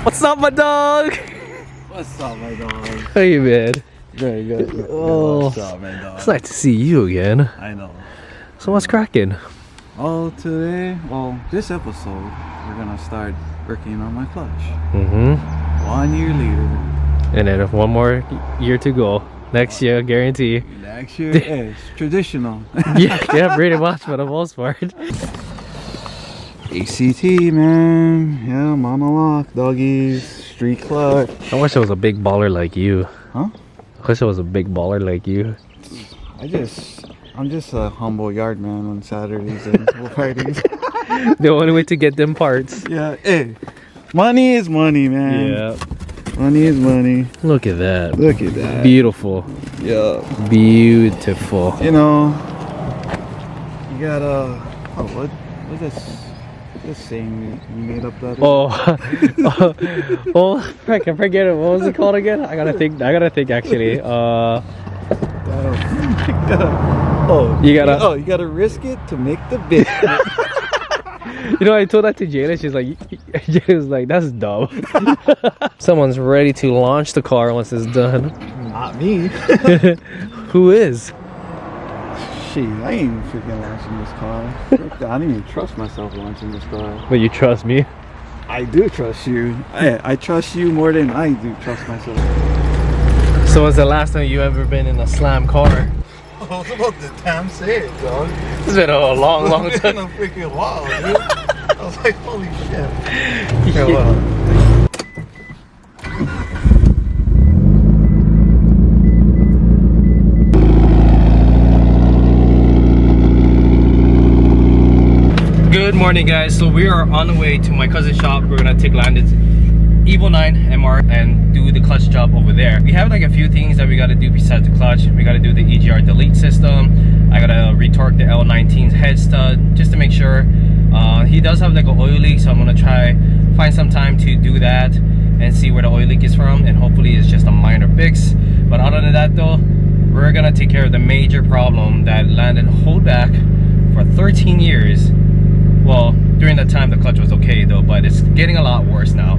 What's up, my dog? What's up, my dog? How you been? Very good. Oh, what's up, my dog? it's nice to see you again. I know. So what's cracking? Oh, today, this episode, we're gonna start working on my clutch. 1 year later. And then one more year to go. Next year, guarantee. Next year is traditional. yeah, pretty much for the most part. ACT, man. Yeah, monologue, doggies, street clutch. I wish I was a big baller like you. Huh? I wish I was a big baller like you. I'm just a humble yard man on Saturdays and Fridays. The only way to get them parts. Yeah, hey, money is money, man. Yeah. Money is money. Look at that. Look at that. Beautiful. Yeah. Beautiful. You know, you gotta. Oh, what's this saying we made up that? Oh, I can forget it. What was it called again? I gotta think actually. You gotta risk it to make the biscuit. You know, I told that to Jayla. She's like, Jayla was like, that's dumb. Someone's ready to launch the car once it's done. Not me. Who is? Shit, I ain't even freaking launching this car. I don't even trust myself launching this car. But you trust me? I do trust you. I trust you more than I do trust myself. So when's the last time you ever been in a slam car? I was about to damn say it, dog. It's been a long time. It's been a freaking while, dude. I was like, holy shit. Good morning, guys. So we are on the way to my cousin's shop. We're gonna take Landon's Evo 9 MR and do the clutch job over there. We have like a few things that we gotta do besides the clutch. We gotta do the EGR delete system. I gotta retorque the L19's head stud just to make sure. He does have like an oil leak, so I'm gonna try find some time to do that and see where the oil leak is from, and hopefully it's just a minor fix. But other than that though, we're gonna take care of the major problem that Landon held back for 13 years. Well, during that time the clutch was okay though, but it's getting a lot worse now.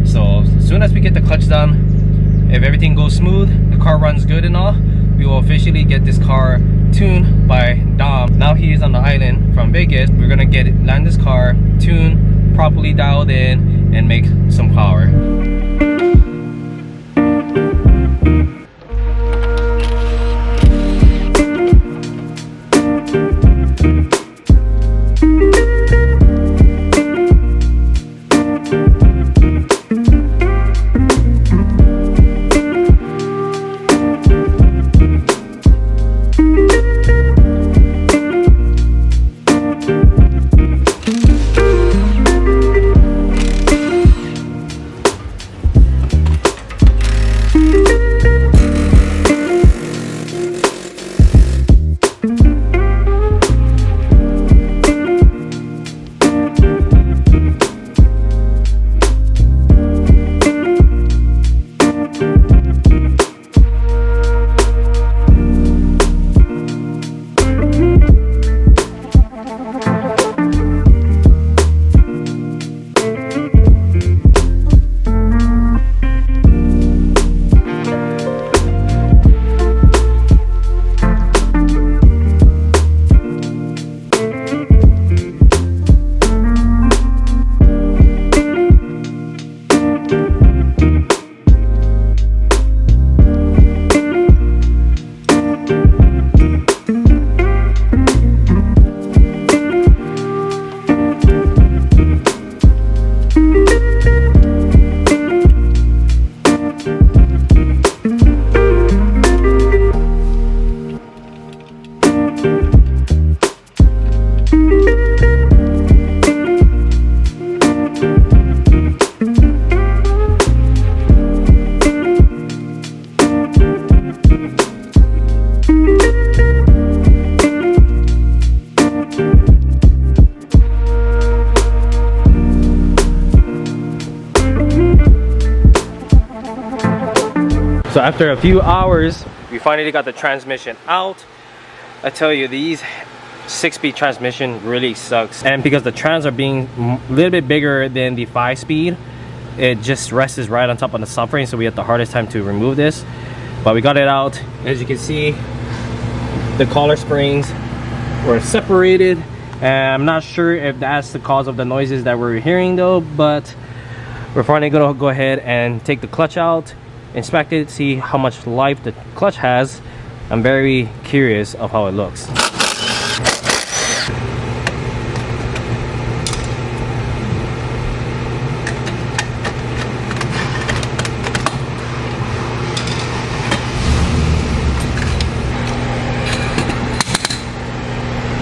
So as soon as we get the clutch done, if everything goes smooth, the car runs good and all, we will officially get this car tuned by Dom. Now he is on the island from Vegas. We're gonna land this car tuned, properly dialed in, and make some power. So after a few hours, we finally got the transmission out. I tell you, these 6-speed transmission really sucks, and because the trans are being a little bit bigger than the 5-speed, it just rests right on top of the subframe, so we had the hardest time to remove this, but we got it out. As you can see, the collar springs were separated, and I'm not sure if that's the cause of the noises that we're hearing though, but we're finally gonna go ahead and take the clutch out, inspect it, see how much life the clutch has. I'm very curious of how it looks.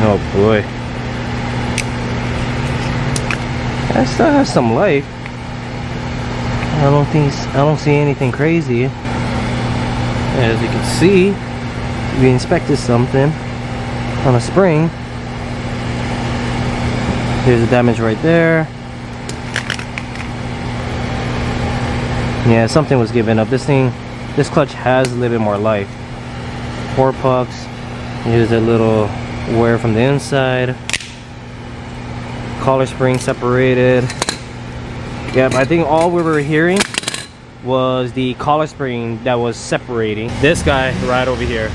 Oh boy, that still has some life. I don't see anything crazy. As you can see, we inspected something on a spring. There's a damage right there. Yeah, something was given up. This clutch has a little bit more life. 4 pucks. Here's a little wear from the inside. Collar spring separated. Yep, I think all we were hearing was the collar spring that was separating. This guy right over here.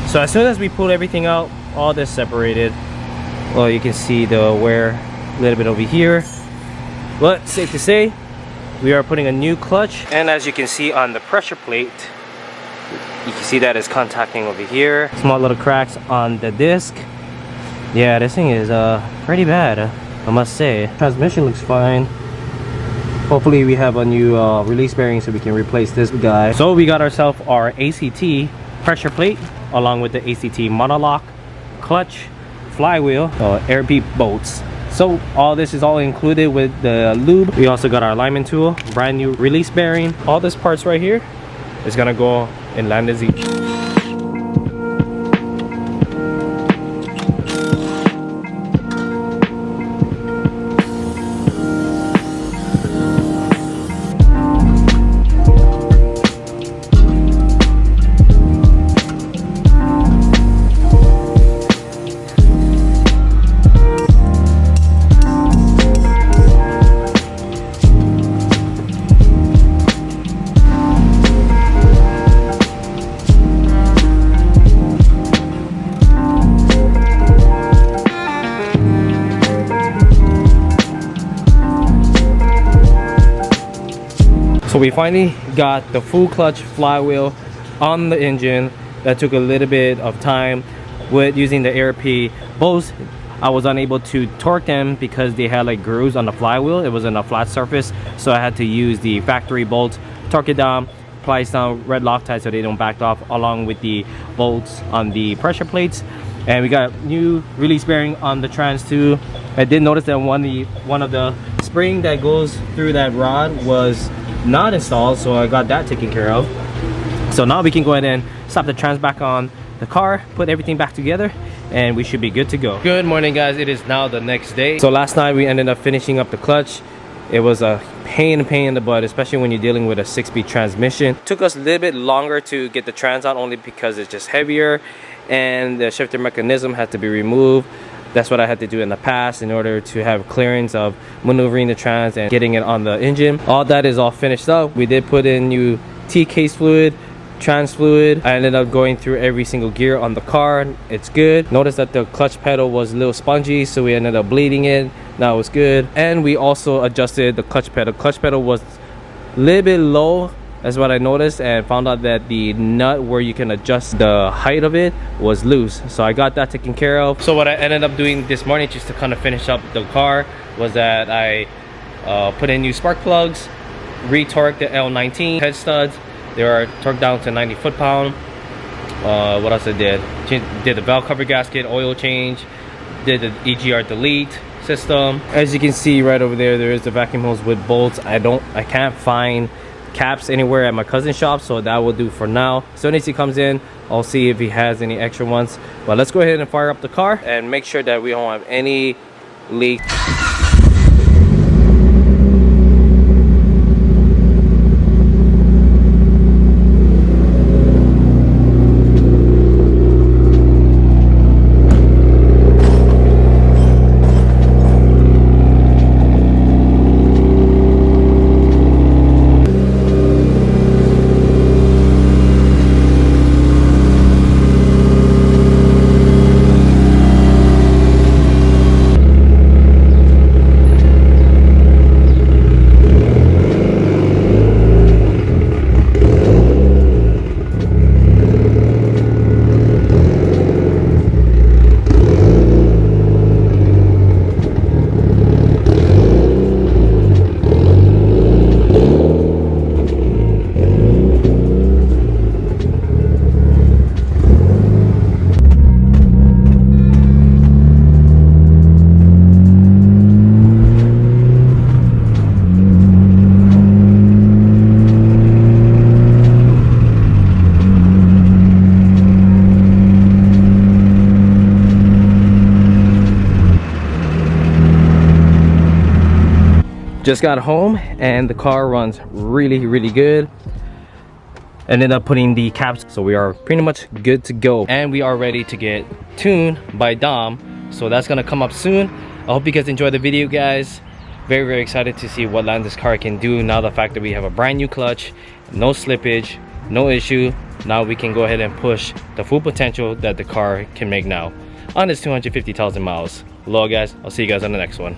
So as soon as we pulled everything out, all this separated. Well, you can see the wear a little bit over here. But safe to say, we are putting a new clutch. And as you can see on the pressure plate, you can see that it's contacting over here. Small little cracks on the disc. Yeah, this thing is pretty bad, I must say. Transmission looks fine. Hopefully we have a new release bearing so we can replace this guy. So we got ourselves our ACT pressure plate along with the ACT monolock, clutch, flywheel, air beep bolts. So all this is all included with the lube. We also got our alignment tool, brand new release bearing. All this parts right here is gonna go in Landon's each. So we finally got the full clutch flywheel on the engine. That took a little bit of time with using the ARP bolts. I was unable to torque them because they had like grooves on the flywheel. It was on a flat surface, so I had to use the factory bolts, torque it down, apply some red Loctite so they don't back off, along with the bolts on the pressure plates. And we got new release bearing on the trans too. I did notice that one of the spring that goes through that rod was not installed, so I got that taken care of. So now we can go ahead and slap the trans back on the car, put everything back together, and we should be good to go. Good morning guys, it is now the next day. So last night we ended up finishing up the clutch. It was a pain in the butt, especially when you're dealing with a 6-speed transmission. Took us a little bit longer to get the trans out, only because it's just heavier and the shifter mechanism had to be removed. That's what I had to do in the past in order to have clearance of maneuvering the trans and getting it on the engine. All that is all finished up. We did put in new T-case fluid, trans fluid. I ended up going through every single gear on the car. It's good. Notice that the clutch pedal was a little spongy, so we ended up bleeding it. Now it's good. And we also adjusted the clutch pedal. Clutch pedal was a little bit low. That's what I noticed, and found out that the nut where you can adjust the height of it was loose. So I got that taken care of. So what I ended up doing this morning, just to kind of finish up the car, was that I put in new spark plugs, re-torqued the L19 head studs. They are torqued down to 90 foot-pound. What else I did? Did the valve cover gasket oil change, did the EGR delete system. As you can see right over there, there is the vacuum hose with bolts. I can't find caps anywhere at my cousin's shop, so that will do for now. As soon as he comes in, I'll see if he has any extra ones. But let's go ahead and fire up the car and make sure that we don't have any leak. Just got home and the car runs really good. Ended up putting the caps, so we are pretty much good to go, and we are ready to get tuned by Dom, so that's gonna come up soon. I hope you guys enjoyed the video, guys. Very excited to see what Landon's car can do now. The fact that we have a brand new clutch, no slippage, no issue. Now we can go ahead and push the full potential that the car can make now on its 250,000 miles. Hello guys, I'll see you guys on the next one.